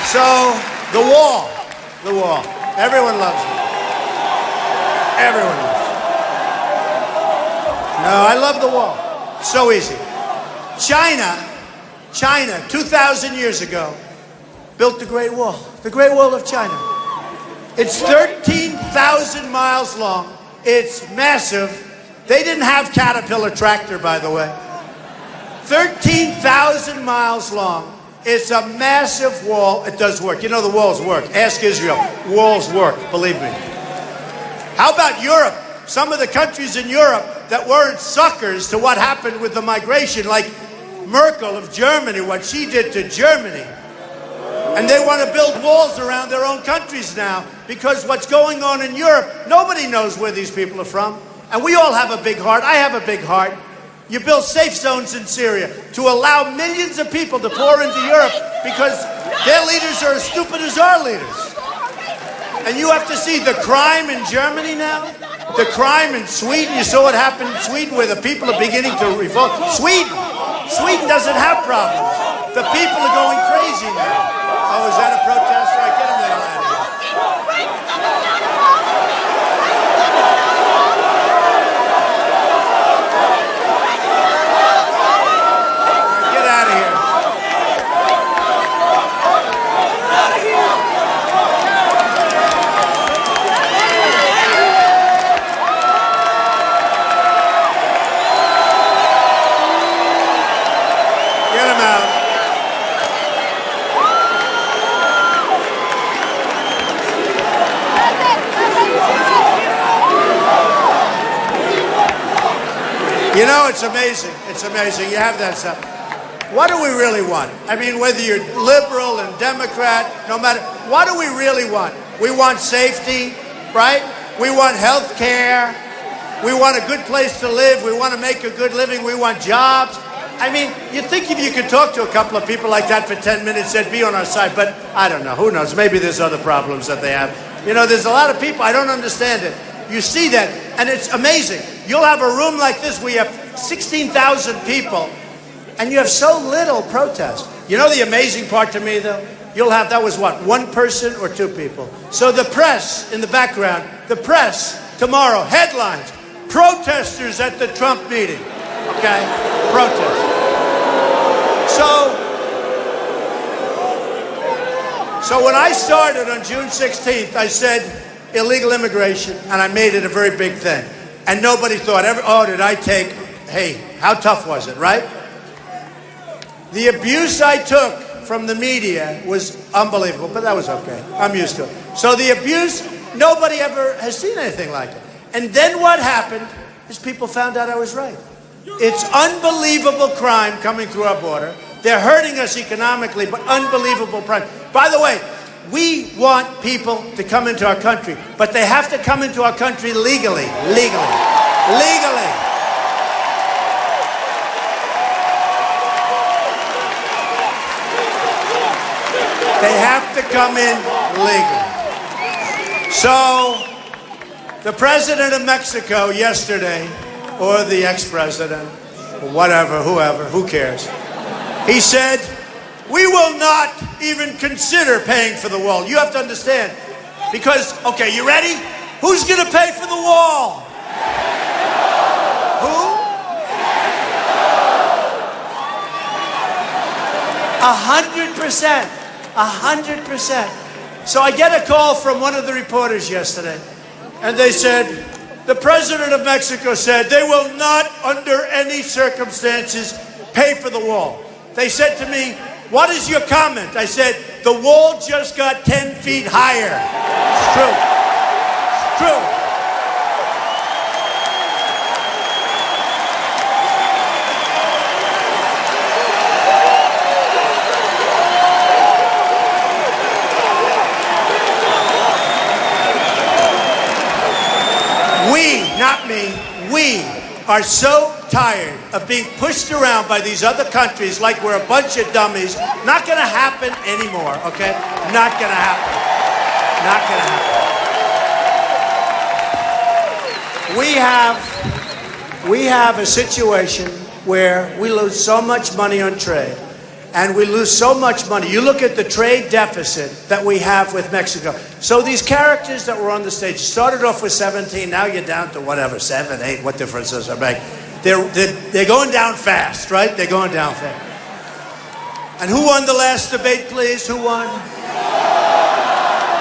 So, the wall. The wall. Everyone loves it. Everyone loves it. No, I love the wall. So easy. China, 2,000 years ago, built the Great Wall. The Great Wall of China. It's 13,000 miles long. It's massive. They didn't have Caterpillar tractor, by the way. 13,000 miles long. It's a massive wall. It does work. You know the walls work. Ask Israel. Walls work, believe me. How about Europe? Some of the countries in Europe that weren't suckers to what happened with the migration, like Merkel of Germany, what she did to Germany. And they want to build walls around their own countries now because what's going on in Europe, nobody knows where these people are from. And we all have a big heart. I have a big heart. You build safe zones in Syria to allow millions of people to pour into Europe because their leaders are as stupid as our leaders. And you have to see the crime in Germany now, the crime in Sweden. You saw what happened in Sweden where the people are beginning to revolt. Sweden doesn't have problems. The people are going crazy now. Oh, is that a protest? All right, get him the hell out of here. Get out of here. Get him out. You know, it's amazing. It's amazing. You have that stuff. What do we really want? I mean, whether you're liberal and Democrat, no matter, what do we really want? We want safety, right? We want health care. We want a good place to live. We want to make a good living. We want jobs. I mean, you'd think if you could talk to a couple of people like that for 10 minutes, they'd be on our side. But I don't know. Who knows? Maybe there's other problems that they have. You know, there's a lot of people. I don't understand it. You see that, and it's amazing. You'll have a room like this where you have 16,000 people, and you have so little protest. You know the amazing part to me, though? You'll have, that was what, one person or two people? So the press in the background, the press tomorrow, headlines, protesters at the Trump meeting. Okay? Protesters. So when I started on June 16th, I said, illegal immigration, and I made it a very big thing. And nobody thought, hey, how tough was it, right? The abuse I took from the media was unbelievable, but that was okay. I'm used to it. So the abuse, nobody ever has seen anything like it. And then what happened is people found out I was right. It's unbelievable crime coming through our border. They're hurting us economically, but unbelievable crime. By the way, we want people to come into our country, but they have to come into our country legally. Legally. They have to come in legally. So, the president of Mexico yesterday, or the ex-president, or whatever, whoever, who cares? He said, we will not even consider paying for the wall. You have to understand. Because, okay, you ready? Who's going to pay for the wall? Who? 100%. 100%. So I get a call from one of the reporters yesterday, and they said, the president of Mexico said they will not, under any circumstances, pay for the wall. They said to me, what is your comment? I said, the wall just got 10 feet higher. It's true. It's true. We, not me, we are so tired of being pushed around by these other countries like we're a bunch of dummies. Not going to happen anymore, okay? Not going to happen. Not going to happen. We have a situation where we lose so much money on trade. and we lose so much money. You look at the trade deficit that we have with Mexico. So these characters that were on the stage started off with 17, now you're down to whatever, 7, 8, what difference does it make? They're going down fast, right? They're going down fast. And who won the last debate, please? Who won?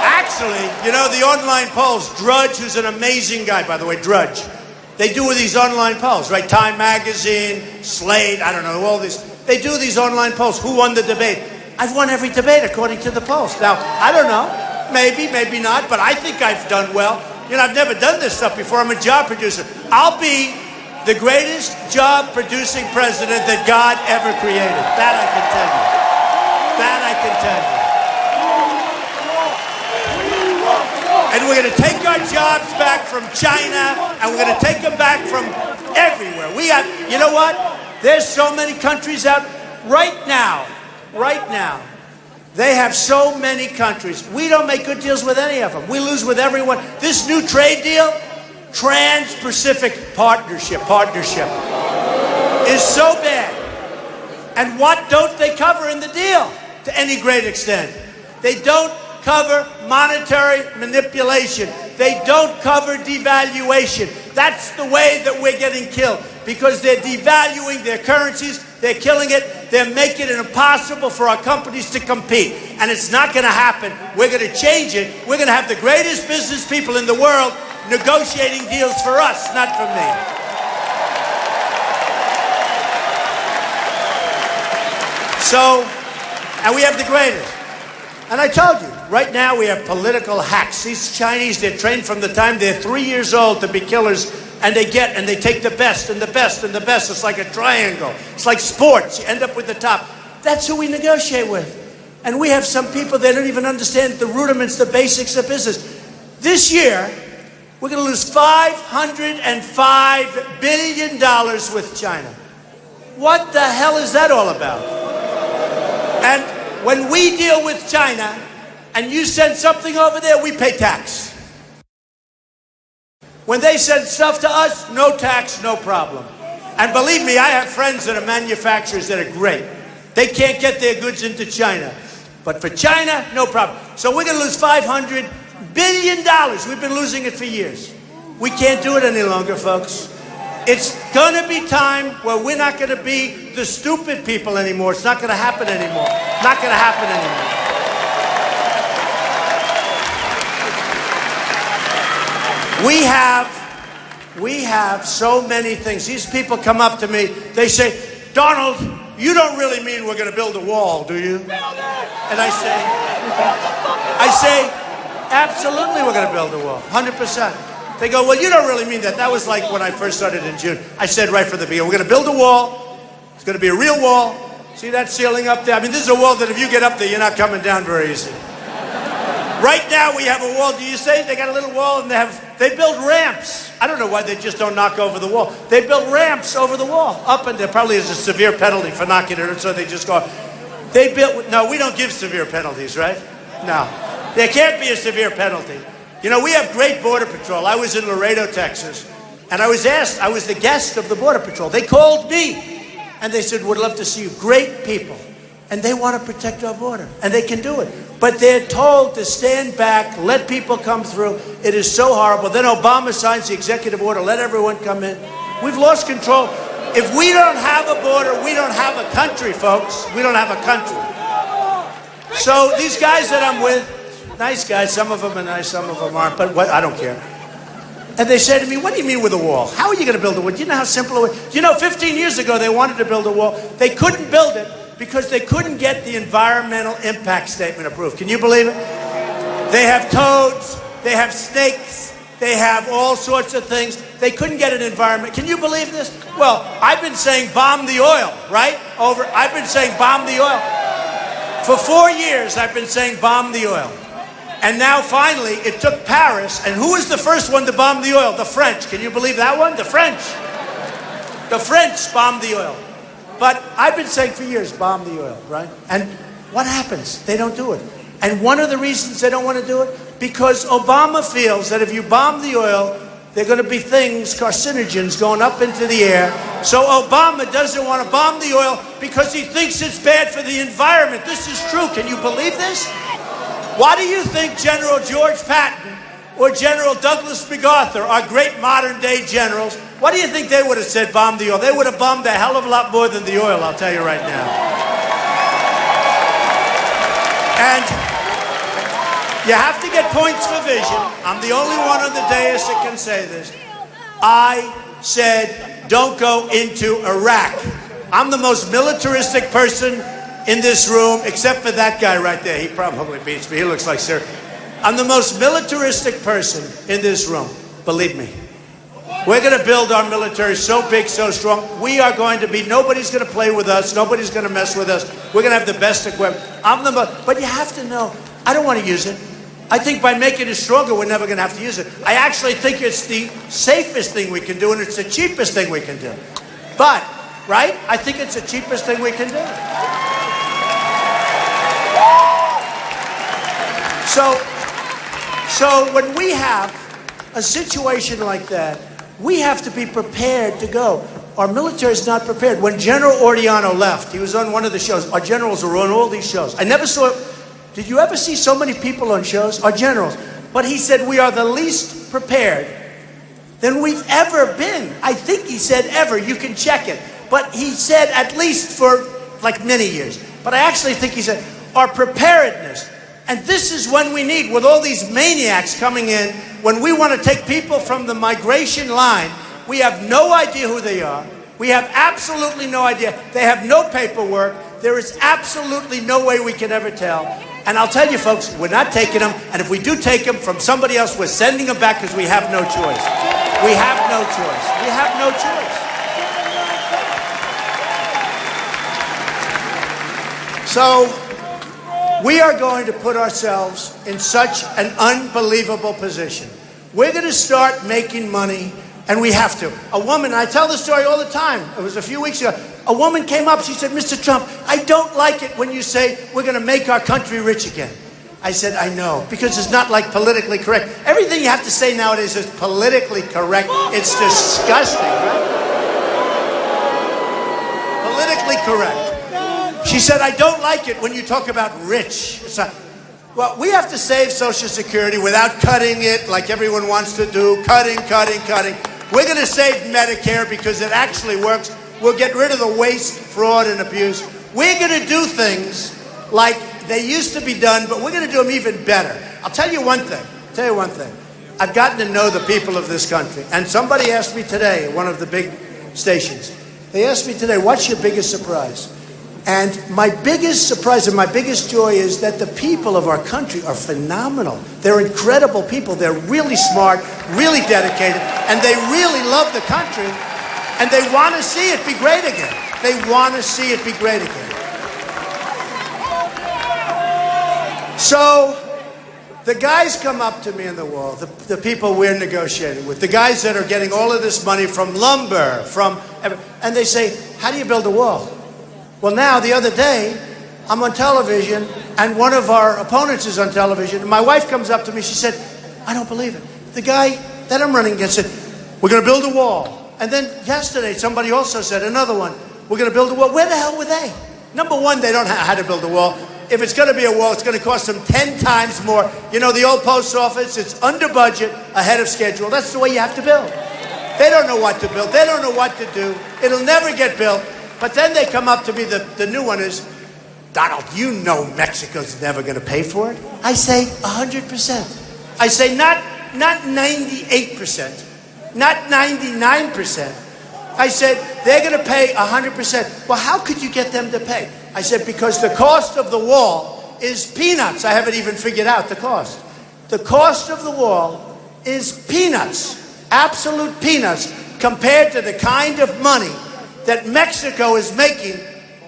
Actually, you know, the online polls, Drudge, who's an amazing guy, by the way, Drudge. They do these online polls, right? Time Magazine, Slate, I don't know, all these. They do these online polls. Who won the debate? I've won every debate according to the polls. Now, I don't know. Maybe, maybe not, but I think I've done well. You know, I've never done this stuff before. I'm a job producer. I'll be the greatest job-producing president that God ever created. That I can tell you. That I can tell you. And we're going to take our jobs back from China, and we're going to take them back from everywhere. We have, you know what? There's so many countries out right now. They have so many countries. We don't make good deals with any of them. We lose with everyone. This new trade deal, Trans-Pacific Partnership, is so bad. And what don't they cover in the deal to any great extent? They don't cover monetary manipulation. They don't cover devaluation. That's the way that we're getting killed, because they're devaluing their currencies, they're killing it, they're making it impossible for our companies to compete. And it's not going to happen. We're going to change it. We're going to have the greatest business people in the world negotiating deals for us, not for me. So, and we have the greatest. And I told you, right now we have political hacks. These Chinese, they're trained from the time they're 3 years old to be killers, and they take the best and the best and the best. It's like a triangle. It's like sports. You end up with the top. That's who we negotiate with. And we have some people that don't even understand the rudiments, the basics of business. This year, we're going to lose $505 billion with China. What the hell is that all about? And when we deal with China and you send something over there, we pay tax. When they send stuff to us, no tax, no problem. And believe me, I have friends that are manufacturers that are great. They can't get their goods into China. But for China, no problem. So we're going to lose $500 billion. We've been losing it for years. We can't do it any longer, folks. It's going to be time where we're not going to be the stupid people anymore. It's not going to happen anymore. Not going to happen anymore. We have so many things. These people come up to me. They say, Donald, you don't really mean we're going to build a wall, do you? And I say, absolutely we're going to build a wall, 100%. They go, well, you don't really mean that. That was like when I first started in June. I said right from the beginning, we're going to build a wall. It's going to be a real wall. See that ceiling up there? I mean, this is a wall that if you get up there, you're not coming down very easy. Right now, we have a wall. Do you say they got a little wall and they build ramps? I don't know why they just don't knock over the wall. They build ramps over the wall. Up and there probably is a severe penalty for knocking it, so they just go. No, we don't give severe penalties, right? No. There can't be a severe penalty. You know, we have great Border Patrol. I was in Laredo, Texas, and I was the guest of the Border Patrol. They called me, and they said, would love to see you. Great people. And they want to protect our border, and they can do it. But they're told to stand back, let people come through. It is so horrible. Then Obama signs the executive order, let everyone come in. We've lost control. If we don't have a border, we don't have a country, folks. We don't have a country. So these guys that I'm with, nice guys, some of them are nice, some of them aren't, but I don't care. And they say to me, what do you mean with a wall? How are you going to build a wall? Do you know how simple it was? You know, 15 years ago, they wanted to build a wall. They couldn't build it because they couldn't get the environmental impact statement approved. Can you believe it? They have toads, they have snakes, they have all sorts of things. They couldn't get an environment. Can you believe this? Well, I've been saying bomb the oil, right? I've been saying bomb the oil. For 4 years, I've been saying bomb the oil. And now, finally, it took Paris. And who was the first one to bomb the oil? The French. Can you believe that one? The French. The French bombed the oil. But I've been saying for years, bomb the oil, right? And what happens? They don't do it. And one of the reasons they don't want to do it, because Obama feels that if you bomb the oil, There are going to be things, carcinogens, going up into the air. So Obama doesn't want to bomb the oil because he thinks it's bad for the environment. This is true. Can you believe this? Why do you think General George Patton or General Douglas MacArthur, our great modern-day generals, what do you think they would have said, bomb the oil? They would have bombed a hell of a lot more than the oil, I'll tell you right now. And you have to get points for vision. I'm the only one on the dais that can say this. I said, don't go into Iraq. I'm the most militaristic person in this room, except for that guy right there. He probably beats me. He looks like Sir. I'm the most militaristic person in this room. Believe me. We're going to build our military so big, so strong. We are going to be, nobody's going to play with us. Nobody's going to mess with us. We're going to have the best equipment. But you have to know, I don't want to use it. I think by making it stronger, we're never going to have to use it. I actually think it's the safest thing we can do, and it's the cheapest thing we can do. But, right? I think it's the cheapest thing we can do. So when we have a situation like that, we have to be prepared to go. Our military is not prepared. When General Ordiano left, he was on one of the shows. Our generals are on all these shows. I never saw, did you ever see so many people on shows? Our generals. But he said, we are the least prepared than we've ever been. I think he said ever. You can check it. But he said at least for like many years. But I actually think he said our preparedness. And this is when we need, with all these maniacs coming in, when we want to take people from the migration line, we have no idea who they are. We have absolutely no idea. They have no paperwork. There is absolutely no way we can ever tell. And I'll tell you, folks, we're not taking them. And if we do take them from somebody else, we're sending them back because we have no choice. We have no choice. We have no choice. So we are going to put ourselves in such an unbelievable position. We're going to start making money, and we have to. A woman, I tell this story all the time. It was a few weeks ago. A woman came up. She said, Mr. Trump, I don't like it when you say we're going to make our country rich again. I said, I know, because it's not like politically correct. Everything you have to say nowadays is politically correct. It's disgusting, right? Politically correct. She said, I don't like it when you talk about rich. It's not, well, we have to save Social Security without cutting it like everyone wants to do. Cutting. We're going to save Medicare because it actually works. We'll get rid of the waste, fraud, and abuse. We're going to do things like they used to be done, but we're going to do them even better. I'll tell you one thing. I've gotten to know the people of this country. And somebody asked me today at one of the big stations. They asked me today, what's your biggest surprise? And my biggest surprise and my biggest joy is that the people of our country are phenomenal. They're incredible people. They're really smart, really dedicated, and they really love the country. And they want to see it be great again. They want to see it be great again. So the guys come up to me in the wall, the people we're negotiating with, the guys that are getting all of this money from lumber, and they say, how do you build a wall? Well, now, the other day, I'm on television, and one of our opponents is on television, and my wife comes up to me, she said, I don't believe it. The guy that I'm running against said, we're going to build a wall. And then yesterday, somebody also said, another one, we're going to build a wall. Where the hell were they? Number one, they don't know how to build a wall. If it's going to be a wall, it's going to cost them 10 times more. You know, the old post office, it's under budget, ahead of schedule. That's the way you have to build. They don't know what to build. They don't know what to do. It'll never get built. But then they come up to me, the new one is, Donald, you know Mexico's never going to pay for it. I say 100%. I say not 98%, not 99%. I said, they're going to pay 100%. Well, how could you get them to pay? I said, because the cost of the wall is peanuts. I haven't even figured out the cost. The cost of the wall is peanuts, absolute peanuts, compared to the kind of money that Mexico is making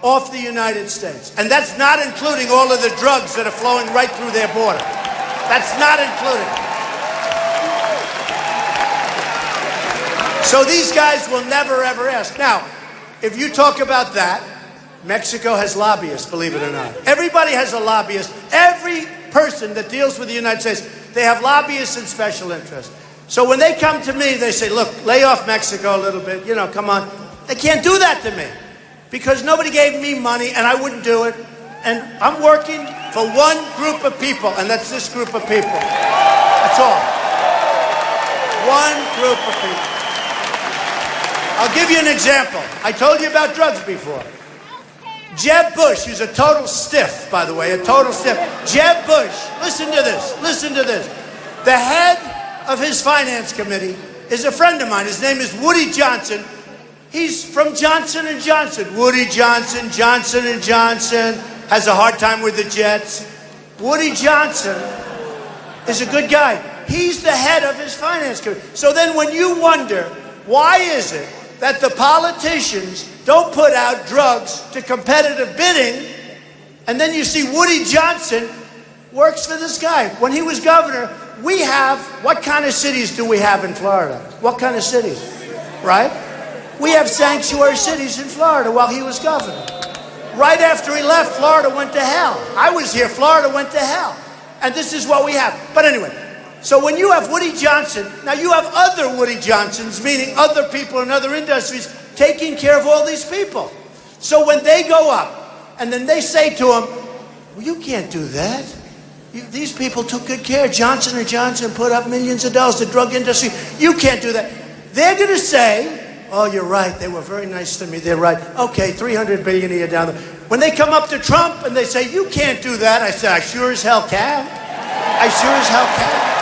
off the United States. And that's not including all of the drugs that are flowing right through their border. That's not included. So these guys will never, ever ask. Now, if you talk about that, Mexico has lobbyists, believe it or not. Everybody has a lobbyist. Every person that deals with the United States, they have lobbyists and special interests. So when they come to me, they say, look, lay off Mexico a little bit, come on. They can't do that to me because nobody gave me money and I wouldn't do it. And I'm working for one group of people, and that's this group of people. That's all. One group of people. I'll give you an example. I told you about drugs before. Jeb Bush, who's a total stiff, by the way, a total stiff. Jeb Bush, listen to this. The head of his finance committee is a friend of mine. His name is Woody Johnson. He's from Johnson & Johnson. Woody Johnson, Johnson & Johnson, has a hard time with the Jets. Woody Johnson is a good guy. He's the head of his finance committee. So then when you wonder, why is it that the politicians don't put out drugs to competitive bidding, and then you see Woody Johnson works for this guy. When he was governor, what kind of cities do we have in Florida? What kind of cities, right? We have sanctuary cities in Florida while he was governor. Right after he left, Florida went to hell. I was here, Florida went to hell. And this is what we have. But anyway, so when you have Woody Johnson, now you have other Woody Johnsons, meaning other people in other industries, taking care of all these people. So when they go up, and then they say to him, well, you can't do that. These people took good care. Johnson & Johnson put up millions of dollars, the drug industry. You can't do that. They're going to say, oh, you're right. They were very nice to me. They're right. Okay, $300 billion a year down there. When they come up to Trump and they say, you can't do that, I say, I sure as hell can. I sure as hell can.